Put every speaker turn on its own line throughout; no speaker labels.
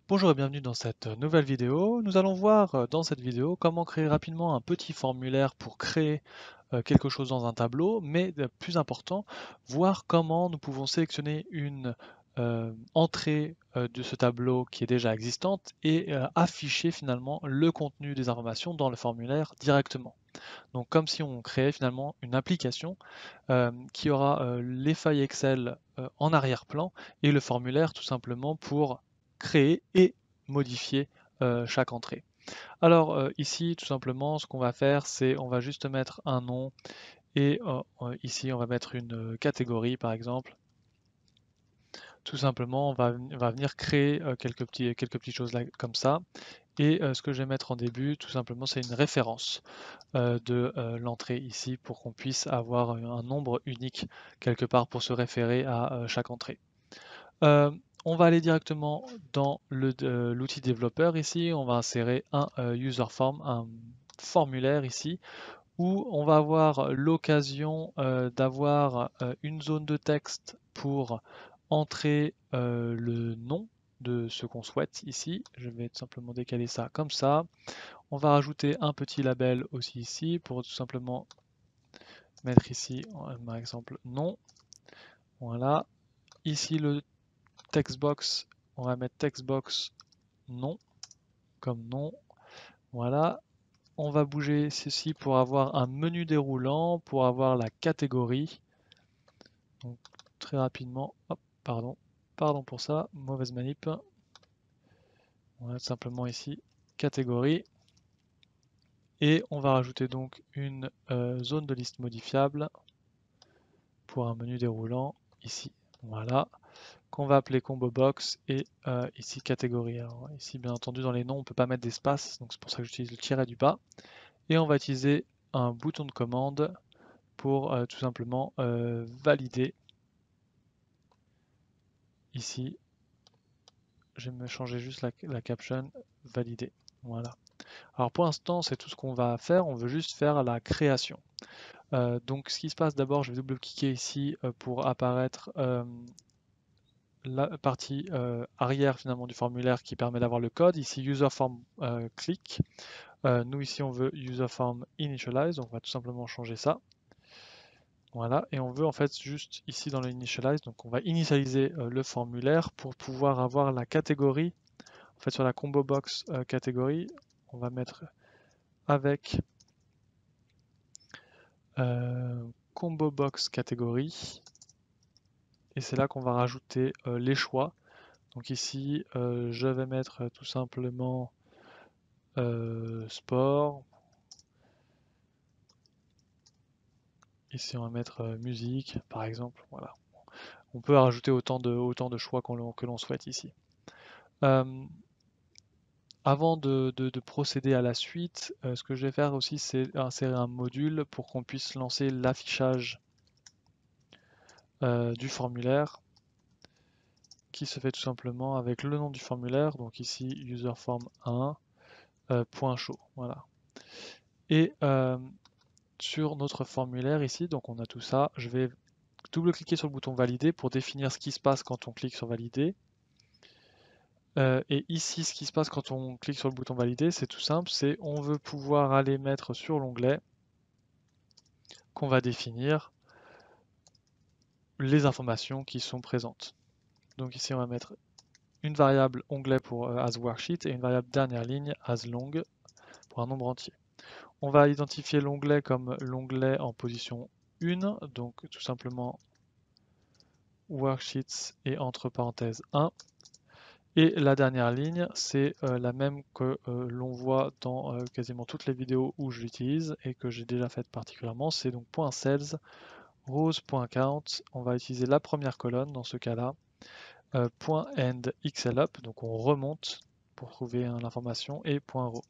Bonjour et bienvenue dans cette nouvelle vidéo. Nous allons voir dans cette vidéo comment créer rapidement un petit formulaire pour créer quelque chose dans un tableau, mais plus important, voir comment nous pouvons sélectionner une entrée de ce tableau qui est déjà existante et afficher finalement le contenu des informations dans le formulaire directement. Donc comme si on créait finalement une application qui aura les feuilles Excel en arrière-plan et le formulaire tout simplement pour créer et modifier chaque entrée. Alors ici tout simplement ce qu'on va faire c'est on va juste mettre un nom et ici on va mettre une catégorie par exemple. Tout simplement on va venir créer quelques petites choses là, comme ça. Et ce que je vais mettre en début, tout simplement, c'est une référence de l'entrée ici pour qu'on puisse avoir un nombre unique quelque part pour se référer à chaque entrée. Euh, on va aller directement dans l'outil développeur ici, on va insérer un user form, un formulaire ici, où on va avoir l'occasion d'avoir une zone de texte pour entrer le nom de ce qu'on souhaite ici. Je vais tout simplement décaler ça comme ça. On va rajouter un petit label aussi ici pour tout simplement mettre ici, par exemple, nom. Voilà. Ici, le textbox, on va mettre textbox nom comme nom. Voilà. On va bouger ceci pour avoir un menu déroulant, pour avoir la catégorie. Donc, très rapidement, hop, pardon pour ça, mauvaise manip. On va simplement ici catégorie. Et on va rajouter donc une zone de liste modifiable pour un menu déroulant ici. Voilà, qu'on va appeler combo box et ici catégorie. Alors ici bien entendu dans les noms on ne peut pas mettre d'espace, donc c'est pour ça que j'utilise le tiret du bas. Et on va utiliser un bouton de commande pour tout simplement valider. Ici, je vais me changer juste la caption, valider. Voilà. Alors pour l'instant c'est tout ce qu'on va faire, on veut juste faire la création. Donc ce qui se passe d'abord, je vais double-cliquer ici pour apparaître la partie arrière finalement du formulaire qui permet d'avoir le code. Ici user form click. Nous ici on veut user form initialize, donc on va tout simplement changer ça. Voilà, et on veut en fait juste ici dans le initialize, donc on va initialiser le formulaire pour pouvoir avoir la catégorie. En fait sur la combo box catégorie, on va mettre avec combo box catégorie. Et c'est là qu'on va rajouter les choix. Donc ici, je vais mettre tout simplement sport. Ici, on va mettre musique, par exemple. Voilà. On peut rajouter autant de choix que l'on souhaite ici. Avant de procéder à la suite, ce que je vais faire aussi, c'est insérer un module pour qu'on puisse lancer l'affichage du formulaire qui se fait tout simplement avec le nom du formulaire. Donc ici, userform 1, point chaud. Voilà. Et sur notre formulaire ici, donc on a tout ça, je vais double-cliquer sur le bouton valider pour définir ce qui se passe quand on clique sur valider. Et ici, ce qui se passe quand on clique sur le bouton valider, c'est tout simple, c'est on veut pouvoir aller mettre sur l'onglet qu'on va définir les informations qui sont présentes. Donc ici, on va mettre une variable onglet pour as worksheet et une variable dernière ligne as long pour un nombre entier. On va identifier l'onglet comme l'onglet en position 1, donc tout simplement worksheets et entre parenthèses 1. Et la dernière ligne, c'est la même que l'on voit dans quasiment toutes les vidéos où je l'utilise et que j'ai déjà faites particulièrement, c'est donc .sales, rows.count. On va utiliser la première colonne dans ce cas-là, .end xlup, donc on remonte pour trouver l'information, et .row.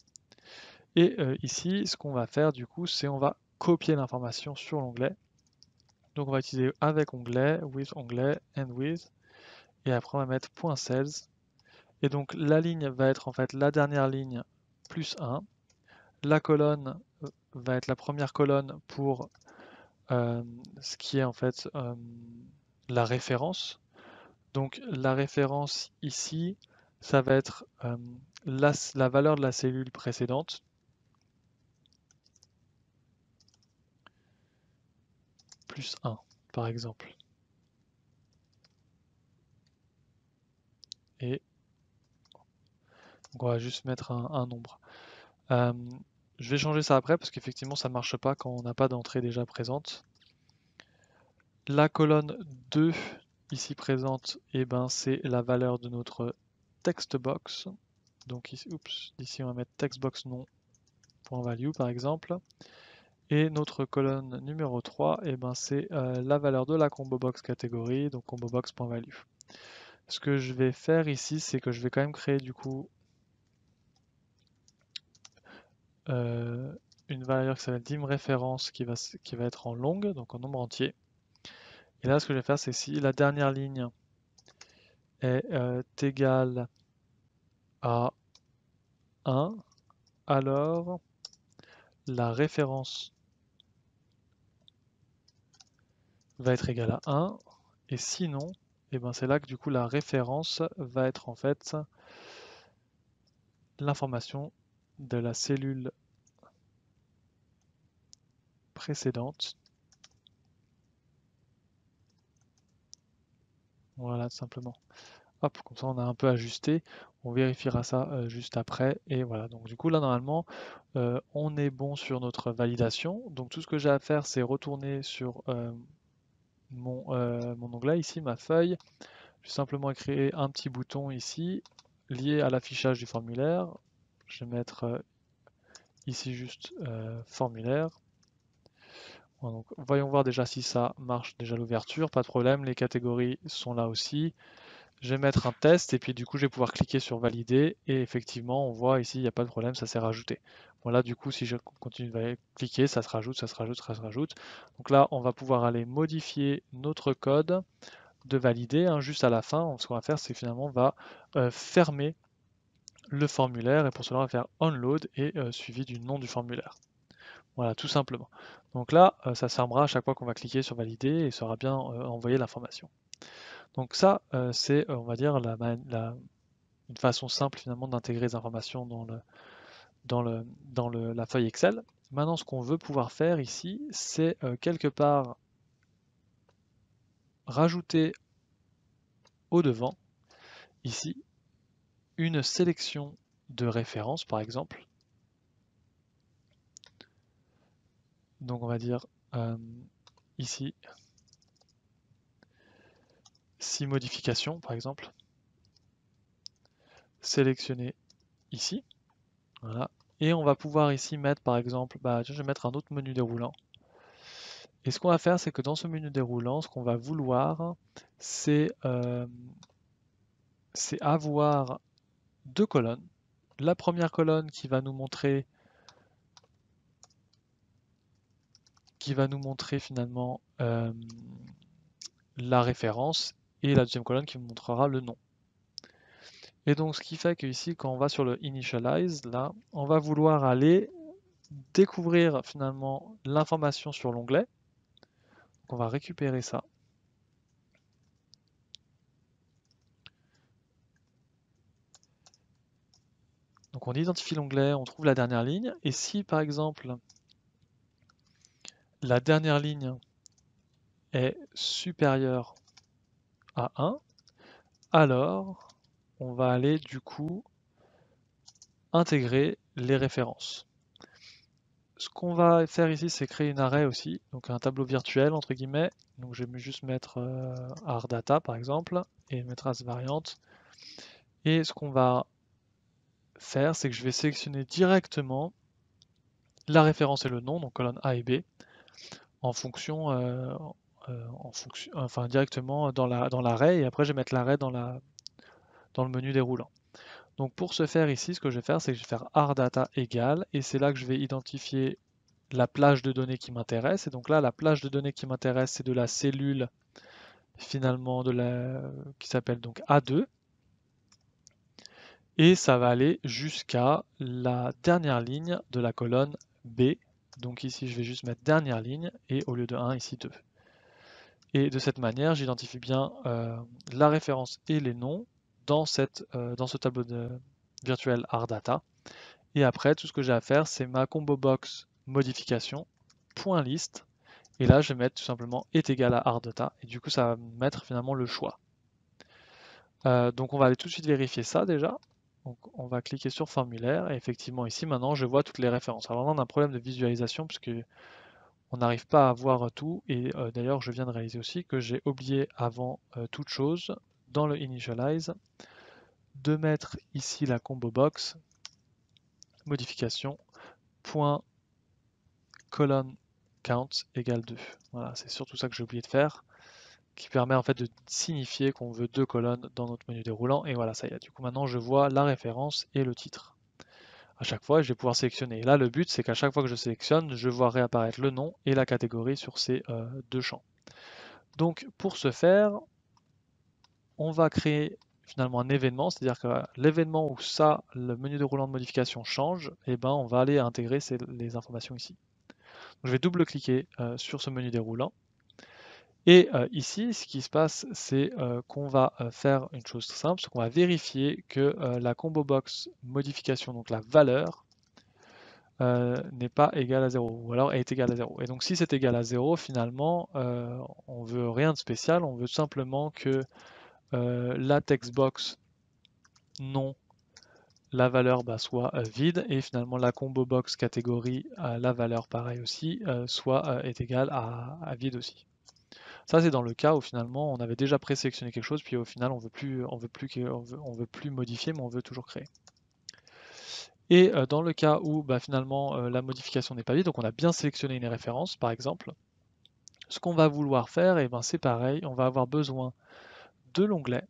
Et ici, ce qu'on va faire du coup, c'est on va copier l'information sur l'onglet. Donc on va utiliser avec onglet, with onglet, and with, et après on va mettre .sales. Et donc la ligne va être en fait la dernière ligne plus 1. La colonne va être la première colonne pour ce qui est en fait la référence. Donc la référence ici, ça va être la valeur de la cellule précédente. Plus 1, par exemple. Et donc on va juste mettre un nombre. Je vais changer ça après parce qu'effectivement ça ne marche pas quand on n'a pas d'entrée déjà présente. La colonne 2 ici présente, et ben, c'est la valeur de notre textbox. Donc ici, ici on va mettre textbox nom.value par exemple. Et notre colonne numéro 3, et ben, c'est la valeur de la combo box catégorie, donc combo box.value. Ce que je vais faire ici, c'est que je vais quand même créer du coup une valeur qui s'appelle dim_référence qui va être en longue, donc en nombre entier. Et là, ce que je vais faire, c'est si la dernière ligne est égale à 1, alors la référence va être égale à 1, et sinon, et ben c'est là que du coup la référence va être en fait l'information de la cellule précédente. Voilà, tout simplement. Hop, comme ça on a un peu ajusté. On vérifiera ça juste après. Et voilà, donc du coup là normalement on est bon sur notre validation. Donc tout ce que j'ai à faire, c'est retourner sur mon onglet ici, ma feuille. Je vais simplement créer un petit bouton ici lié à l'affichage du formulaire. Je vais mettre ici juste formulaire. Bon, donc, voyons voir déjà si ça marche déjà l'ouverture. Pas de problème, les catégories sont là aussi. Je vais mettre un test et puis du coup je vais pouvoir cliquer sur valider et effectivement on voit ici il n'y a pas de problème, ça s'est rajouté. Voilà, du coup si je continue de cliquer, ça se rajoute, ça se rajoute, ça se rajoute. Donc là on va pouvoir aller modifier notre code de valider, hein, juste à la fin. Ce qu'on va faire c'est finalement on va fermer le formulaire et pour cela on va faire onload et suivi du nom du formulaire. Voilà, tout simplement. Donc là ça se fermera à chaque fois qu'on va cliquer sur valider et ça aura bien envoyé l'information. Donc ça, c'est, on va dire, une façon simple finalement d'intégrer les informations dans la feuille Excel. Maintenant, ce qu'on veut pouvoir faire ici, c'est quelque part rajouter au devant, ici, une sélection de références, par exemple. Donc on va dire ici, 6 modifications, par exemple. Sélectionner ici. Voilà. Et on va pouvoir ici mettre, par exemple, je vais mettre un autre menu déroulant. Et ce qu'on va faire, c'est que dans ce menu déroulant, ce qu'on va vouloir, c'est avoir deux colonnes. La première colonne qui va nous montrer finalement la référence et la deuxième colonne qui nous montrera le nom. Et donc ce qui fait que ici, quand on va sur le Initialize, là, on va vouloir aller découvrir finalement l'information sur l'onglet. On va récupérer ça. Donc on identifie l'onglet, on trouve la dernière ligne, et si par exemple la dernière ligne est supérieure à 1, alors on va aller du coup intégrer les références. Ce qu'on va faire ici, c'est créer une array aussi, donc un tableau virtuel entre guillemets. Donc je vais juste mettre ardata par exemple et mettre as variante. Et ce qu'on va faire, c'est que je vais sélectionner directement la référence et le nom, donc colonne A et B, en fonction, enfin directement dans l'array, et après je vais mettre l'array dans le menu déroulant. Donc pour ce faire ici, ce que je vais faire, c'est que je vais faire ardata égale, et c'est là que je vais identifier la plage de données qui m'intéresse. Et donc là, la plage de données qui m'intéresse, c'est de la cellule finalement qui s'appelle donc A2. Et ça va aller jusqu'à la dernière ligne de la colonne B. Donc ici, je vais juste mettre dernière ligne et au lieu de 1, ici 2. Et de cette manière, j'identifie bien la référence et les noms dans ce tableau virtuel ArData. Et après, tout ce que j'ai à faire, c'est ma combo box modification, point list. Et là, je vais mettre tout simplement est égal à ArData. Et du coup, ça va me mettre finalement le choix. Donc on va aller tout de suite vérifier ça déjà. Donc on va cliquer sur formulaire et effectivement ici maintenant je vois toutes les références. Alors là on a un problème de visualisation puisque on n'arrive pas à voir tout et d'ailleurs je viens de réaliser aussi que j'ai oublié avant toute chose dans le initialize de mettre ici la combo box modification point colonne count égale 2. Voilà, c'est surtout ça que j'ai oublié de faire, qui permet en fait de signifier qu'on veut 2 colonnes dans notre menu déroulant, et voilà, ça y est. Du coup, maintenant, je vois la référence et le titre. À chaque fois, je vais pouvoir sélectionner. Et là, le but, c'est qu'à chaque fois que je sélectionne, je vois réapparaître le nom et la catégorie sur ces deux champs. Donc, pour ce faire, on va créer finalement un événement, c'est-à-dire que l'événement où ça, le menu déroulant de modification change, et ben, on va aller intégrer les informations ici. Donc, je vais double-cliquer sur ce menu déroulant. Et ici, ce qui se passe, c'est qu'on va faire une chose très simple, c'est qu'on va vérifier que la combo box modification, donc la valeur, n'est pas égale à 0, ou alors est égale à 0. Et donc si c'est égal à 0, finalement, on veut rien de spécial, on veut simplement que la textbox non, la valeur soit vide, et finalement la combo box catégorie, la valeur pareil aussi, est égale à vide aussi. Ça, c'est dans le cas où finalement on avait déjà présélectionné quelque chose, puis au final on veut veut plus modifier, mais on veut toujours créer. Et dans le cas où finalement la modification n'est pas vide, donc on a bien sélectionné une référence par exemple, ce qu'on va vouloir faire, et c'est pareil, on va avoir besoin de l'onglet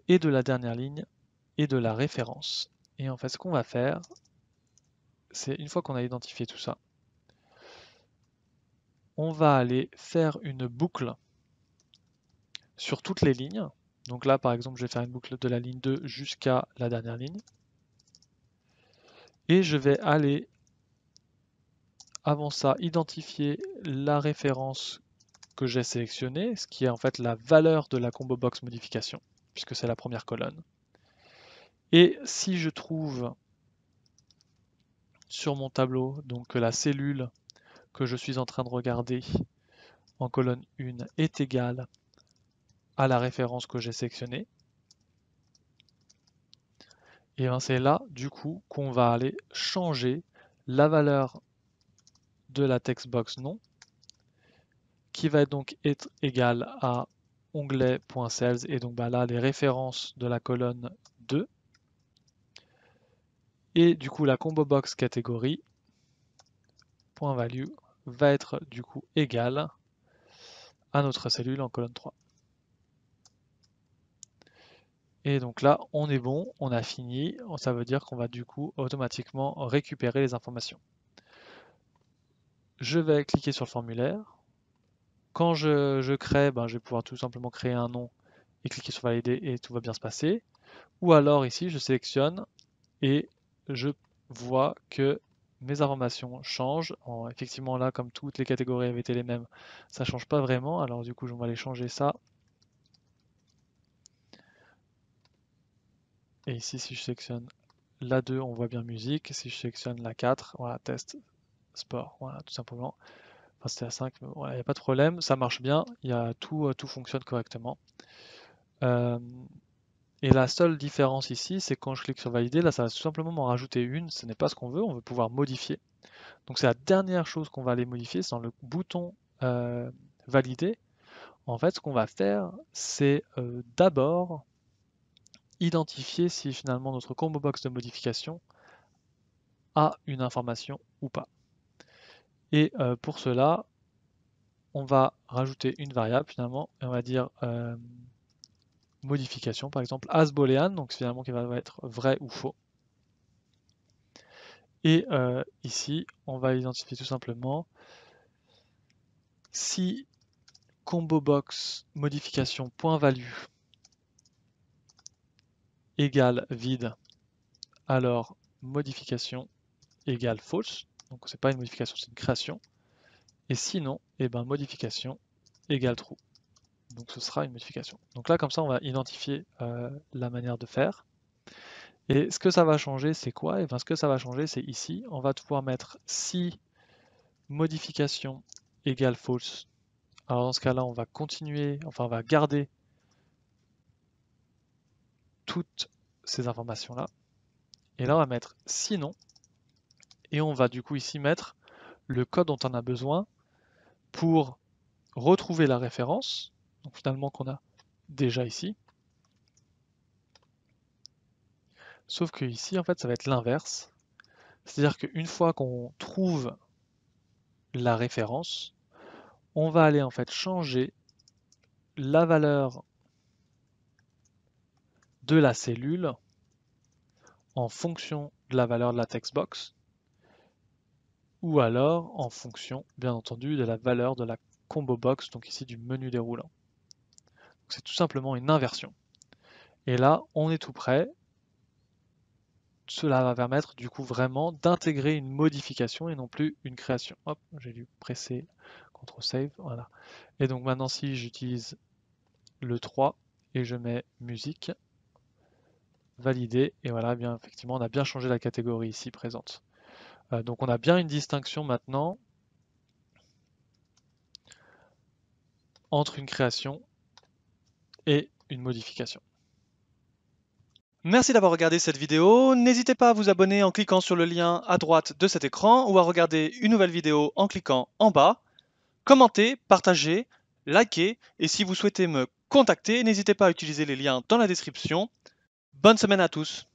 et de la dernière ligne et de la référence. Et en fait, ce qu'on va faire, c'est une fois qu'on a identifié tout ça, on va aller faire une boucle sur toutes les lignes. Donc là, par exemple, je vais faire une boucle de la ligne 2 jusqu'à la dernière ligne. Et je vais aller, avant ça, identifier la référence que j'ai sélectionnée, ce qui est en fait la valeur de la combo box modification, puisque c'est la première colonne. Et si je trouve sur mon tableau donc que la cellule que je suis en train de regarder en colonne 1 est égale à la référence que j'ai sélectionnée, et bien c'est là du coup qu'on va aller changer la valeur de la textbox non, qui va donc être égale à onglet.cells, et donc là les références de la colonne 2, et du coup la combo box catégorie .value va être du coup égale à notre cellule en colonne 3. Et donc là, on est bon, on a fini, ça veut dire qu'on va du coup automatiquement récupérer les informations. Je vais cliquer sur le formulaire. Quand je crée, je vais pouvoir tout simplement créer un nom et cliquer sur valider et tout va bien se passer. Ou alors ici, je sélectionne et je vois que mes informations changent. Effectivement là, comme toutes les catégories avaient été les mêmes, ça ne change pas vraiment. Alors du coup, je vais aller changer ça. Et ici, si je sélectionne la 2, on voit bien musique. Si je sélectionne la 4, voilà, test sport, voilà, tout simplement. Enfin, c'était la 5, mais il n'y a pas de problème, ça marche bien, tout fonctionne correctement. Et la seule différence ici, c'est quand je clique sur valider, là ça va tout simplement m'en rajouter une, ce n'est pas ce qu'on veut pouvoir modifier. Donc c'est la dernière chose qu'on va aller modifier, c'est dans le bouton valider. En fait, ce qu'on va faire, c'est d'abord identifier si finalement notre combo box de modification a une information ou pas. Et pour cela, on va rajouter une variable finalement, et on va dire modification par exemple, as boolean, donc finalement qui va être vrai ou faux. Et ici, on va identifier tout simplement si combo box modification .value égale vide, alors modification égale false, donc c'est pas une modification, c'est une création. Et sinon, modification égale true. Donc ce sera une modification. Donc là, comme ça, on va identifier la manière de faire. Et ce que ça va changer, c'est quoi? Et bien, ce que ça va changer, c'est ici, on va pouvoir mettre si modification égale false. Alors dans ce cas-là, on va continuer, enfin on va garder toutes ces informations-là. Et là, on va mettre sinon, et on va du coup ici mettre le code dont on a besoin pour retrouver la référence, donc finalement qu'on a déjà ici. Sauf que ici, en fait, ça va être l'inverse. C'est-à-dire qu'une fois qu'on trouve la référence, on va aller en fait changer la valeur de la cellule en fonction de la valeur de la textbox ou alors en fonction, bien entendu, de la valeur de la combo box, donc ici du menu déroulant. C'est tout simplement une inversion. Et là, on est tout prêt. Cela va permettre du coup vraiment d'intégrer une modification et non plus une création. Hop, j'ai dû presser CTRL SAVE, voilà. Et donc maintenant si j'utilise le 3 et je mets musique, valider, et voilà, bien effectivement on a bien changé la catégorie ici présente. Donc on a bien une distinction maintenant entre une création et une modification. Merci d'avoir regardé cette vidéo. N'hésitez pas à vous abonner en cliquant sur le lien à droite de cet écran ou à regarder une nouvelle vidéo en cliquant en bas. Commentez, partagez, likez et si vous souhaitez me contacter, n'hésitez pas à utiliser les liens dans la description. Bonne semaine à tous!